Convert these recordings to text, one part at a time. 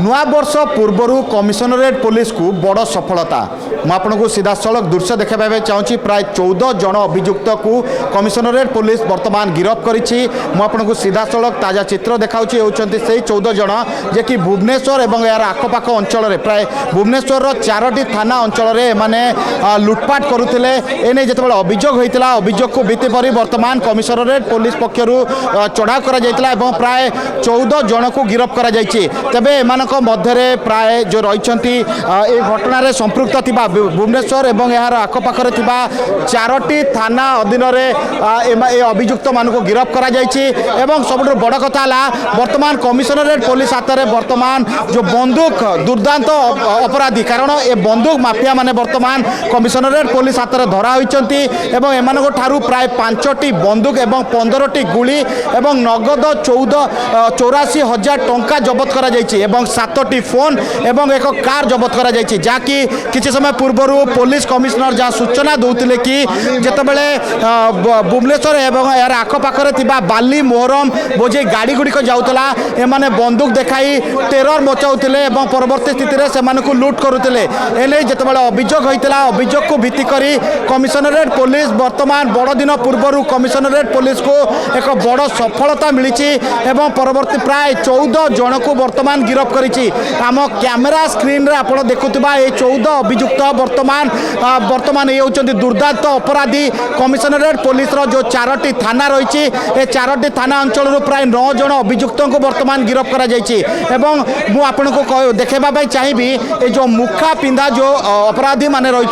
नुआ वर्ष पूर्वर commissionerate police को बड़ सफलता मुझे सीधा सड़क दृश्य देखा चाहूँगी प्राय 14 जन अभियुक्त को कमिशनरेट पुलिस वर्तमान गिरफ्त कर सीधा सड़क ताजा चित्र देखा से 14 जन जे कि भुवनेश्वर और यार आखपाख अंचल प्राय भुवनेश्वर 4टी थाना अंचल माने लुटपाट करुले एने जो अभियोग होता अभियोग को भित्ति पर वर्तमान कमिशनरेट पुलिस पक्षर चढ़ाऊ कर प्राय 14 जन को गिरफ्त कर तेबे मध्य प्राय जो रही घटन संपृक्त थिबा भुवनेश्वर और यार आखपाखर 4टी थाना अधीन अभियुक्त मान को गिरफ्त कर सब बड़ कथा वर्तमान कमिशनरेट पुलिस हाथ में वर्तमान जो बंदूक दुर्दांत अपराधी कारण ए बंदूक माफिया माने वर्तमान कमिशनरेट पुलिस हाथ में धरा होती एमानू प्राय 5टी बंदूक और 15टी गुली और नगद 84,000 टंका जबत कर 7टी फोन और एक कार जबत कर जहाँकि किसी समय पूर्वर पुलिस कमिशनर जहाँ सूचना दूसरे कि जितेबाला भुवनेश्वर और यार आखपाखर बाली मोहरम बोझे गाड़ी गुड़िक जाऊला एमाने बंदूक देखाई टेरर मचाऊले और परवर्ती स्थिति से लुट करुले एने जितेबाला अभियोग होता अभियोग को भित्ति कर कमिशनरेट पुलिस वर्तमान बड़ दिन पूर्वर कमिशनरेट पुलिस को एक बड़ सफलता मिली एवं परवर्ती प्राय 14 जन को वर्तमान गिरफ्त करी आम कैमेरा स्क्रीन रे आप देखुवा ये 14 अभियुक्त वर्तमान ये होती दुर्दांत अपराधी कमिशनरेट पुलिस जो 4टी थाना रही है 4टी थाना अंचल प्राय 9 जन अभियुक्त को वर्तमान गिरफ्त कर देखा चाहिए ये जो मुखा पिंधा जो अपराधी माने रही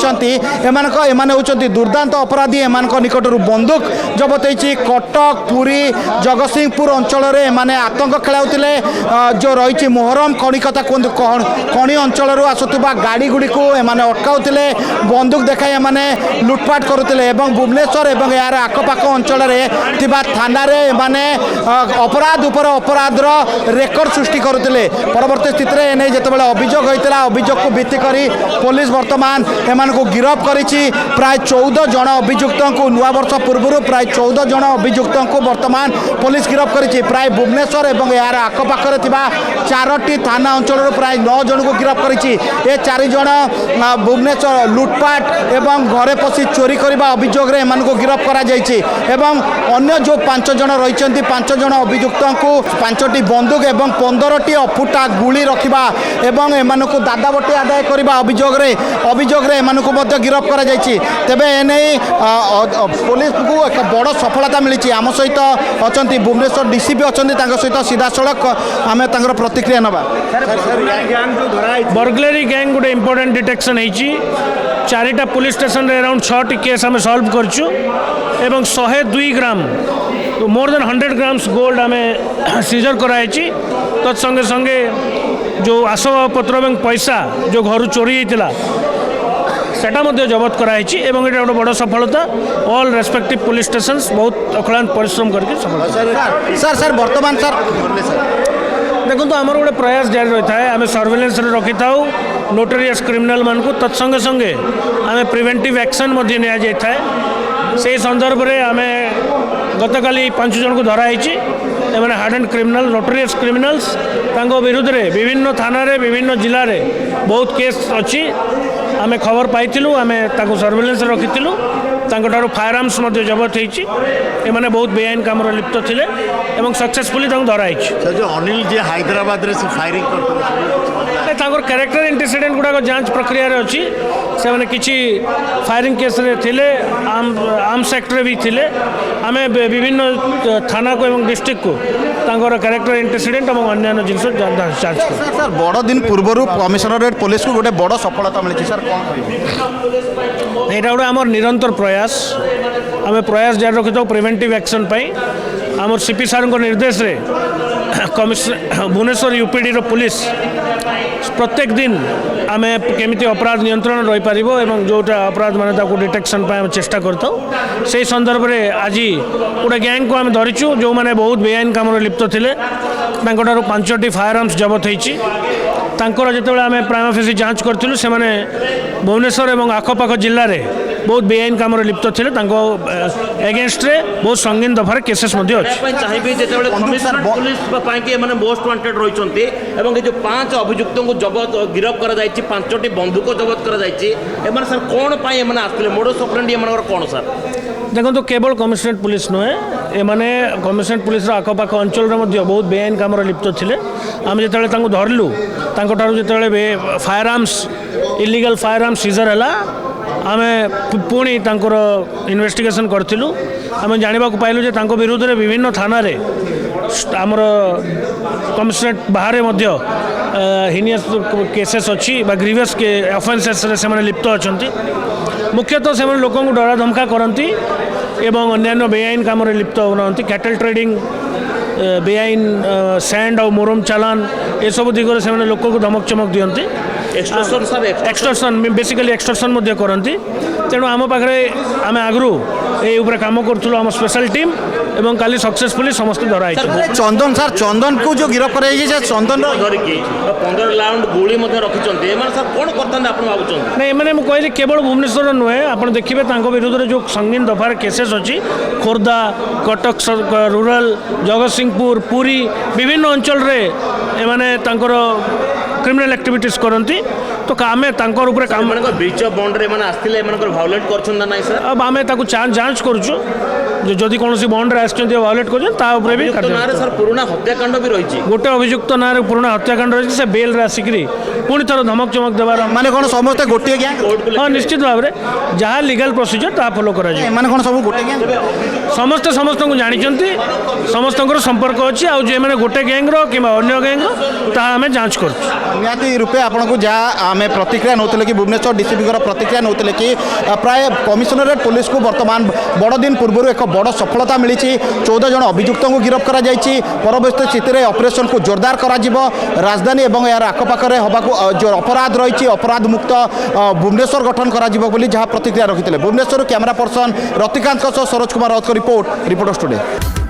होती दुर्दांत अपराधी एम निकटर बंदूक जबत होती कटक पुरी जगतसिंहपुर अंचल में आतंक खेलाउले जो रही मोहरम खणी कथा कहते खणी अंचल आसुवा गाड़ी गुड़ी को अटकाउले बंदूक देखा एमाने लुटपाट करुले भुवनेश्वर और यार आखपाख अंचल थाना माने अपराध उपर अपराधर रेकर्ड सृष्टि करुले परवर्ती स्थिति में नहीं जितेबाला अभियोग होता अभियोग को भित्ति कर पुलिस वर्तमान एम गिरफ्त कर प्राय 14 जन अभियुक्त को नुआ वर्ष पूर्व प्राय 14 जन अभियुक्त को वर्तमान पुलिस गिरफ्त कर प्राय भुवनेश्वर और यार आखपाखर 4टी थाना अंचल प्राय 9 जन को गिरफ्त कर 4 जन भुवनेश्वर लुटपाट एवं घरे पशि चोरी करने अभियोग गिरफ्त कर जो 5 जन रही 5 जन अभियुक्त को 5टी बंदूक और 15टी अफुटा गुली रखा एवं एम दादाबटी आदाय करने अभियोग गिरफ्त कर तेबे एने पुलिस को एक बड़ सफलता मिली आम सहित अच्छा भुवनेश्वर डीसीपी अच्छा सहित सीधा सड़क आम प्रतिक्रिया नवा बर्गलरी गैंग गोटे इंपोर्टेंट डिटेक्शन होती 4टा पुलिस स्टेशन रे अराउंड 6टी केस आम सल्व करचु एवं 102 ग्राम मोर देन 100 ग्राम्स गोल्ड आम सीजर कराई तत्संगे संगे जो आसबाबपत्र और पैसा जो घर चोरी होता सेटा जबत कराई एवं ये गोटे बड़ सफलता ऑल रेस्पेक्टिव पुलिस स्टेशन बहुत अक्लांत परिश्रम करके सफल सर सर वर्तमान सर देखो तो आमर गोटे प्रयास जारी रही है आम सर्वेलेंस रखी था नोटोरियस क्रिमिनाल मान को तत्संगे संगे आम प्रिवेंटिव एक्शन नि जाए से संदर्भ में आम गतकाली 5 जन को धराई एमाने हार्ड क्रिमिनाल नोटोरियस क्रिमिनाल्स विरुद्ध में विभिन्न थाना विभिन्न जिले में बहुत केस अच्छी आम खबर पाइलु आम सर्वेलेंस रखी ठार फायर आर्म्स जबत होने बहुत बेआईन काम लिप्त थे सक्सेसफुली धराई जो अनिल जी हैदराबाद रे से फायरिंग कैरेक्टर एंटीसीडेंट गुड़ाक जांच प्रक्रिया अच्छी से किसी फायरिंग केस थे आर्म्स एक्ट भी थे आम विभिन्न थाना को एवं डिस्ट्रिक्ट को कैरेक्टर एंटीसीडेंट और अन्य जिन जांच सर बड़ दिन पूर्व कमिशनरेट पुलिस को गोटे बड़ सफलता मिली सर यहाँ गोटे आम निरंतर प्रयास आम प्रयास जारी रखी था प्रिवेंटिव एक्शन आम सीपी सार निर्देश रे कमिश्नर भुवनेश्वर यूपीडी पुलिस प्रत्येक दिन आम केमी अपराध नियंत्रण रही पार एवं जोटा अपराध माने डिटेक्शन आम चेष्टा करता से संदर्भ में आज गोटे गैंग को आम धरीचु जो मैंने बहुत बेआईन काम लिप्त थे 5टी फायर आर्म्स जबत होती जो आम प्राइम ऑफिस जांच करूँ से भुवनेश्वर और आखपाख जिले में बहुत बेआईन काम लिप्त थे एगेन्स्ट बहुत संगीन दफार केसेस चाहिए जिते commissionerate police am most wanted रही जो 5 अभियुक्त को जबत गिरफ्त कर 5टी बंदूक जबत कर सर कौन एम आसते मोडस ऑपरेंडी एम कौन सर देखो केवल कमिशनरेट पुलिस नुहे एमाने कमिशनरेट पुलिस आखपाख अंचल बहुत बेआईन काम लिप्त थे आम जो धरलु जो firearms illegal firearms seizure है आम पुणी इन्वेस्टिगेशन करूँ आम जानवा पाइलु जे विरुद्ध में विभिन्न थाना आमर कमिशनरेट बाहर हिनियस केसेस अच्छी ग्रीवियस के ऑफेंसेस से लिप्त अच्छा मुख्यतः से लोक डरा धमका करती एवं अन्य बेआईन काम लिप्त होना कैटल ट्रेडिंग बेआईन सैंड और मोरम चालान ये सब दिगरे से लोक को धमक चमक दिखती एक्सटर्सन बेसिकली एक्सटर्सन करती तेणु आम पाखे आम आगु ये काम करूँ आम स्पेशल टीम एवं काली सक्सेसफुली समस्त धराई चंदन सर चंदन को जो गिरफ्त कर चंदन धरिकी 15 राउंड गोली रखी सर कौन करते नहीं मैंने कहली केवल भुवनेश्वर नुहे आप देखिए विरुद्ध में जो संगीन दफार केसेस अच्छी खोर्धा कटक रूराल जगतसिंहपुर पुरी विभिन्न अंचल एमाने क्रिमिनल एक्टिविटीज करती तो आम काम ब्रीच ऑफ बॉन्ड आसते भायोलेट कर अब आम जांच करुचु जदि कौन बॉन्ड भायोलेट कर सर पुराना हत्याकांड भी रही गोटे अभियुक्त ना पुराना हत्याकांड रही से बेल आसिक पुणी थर धमक चमक देवार माने कौन समस्त गोटे गैंग हाँ निश्चित भाव में जहाँ लीगल प्रोसीजर ता फॉलो करा माने कौन सब गोटे गैंग समस्त समस्त को जानते समस्त संपर्क अच्छी आउ जे मैंने गोटे गैंग्र कि अन्य गैंग्र आम जांच कर निहाती रूपे आपको जहाँ आम प्रतिक्रिया नौते कि भुवनेश्वर डीसीपी प्रतिक्रिया नौते कि प्राय कमिशनरेट पुलिस को बर्तमान बड़ दिन पूर्व एक बड़ सफलता मिली 14 जन अभियुक्त को गिरफ्त कर परवर्त स्थित में ऑपरेशन को जोरदार कर राजधानी और यार आखपाखे हवा जो अपराध रही अपराध मुक्त भुवनेश्वर गठन कर जहाँ प्रतिक्रिया रखी Bhubaneswar camera person Ratikant Saroj Kumar Raut report reporter studio.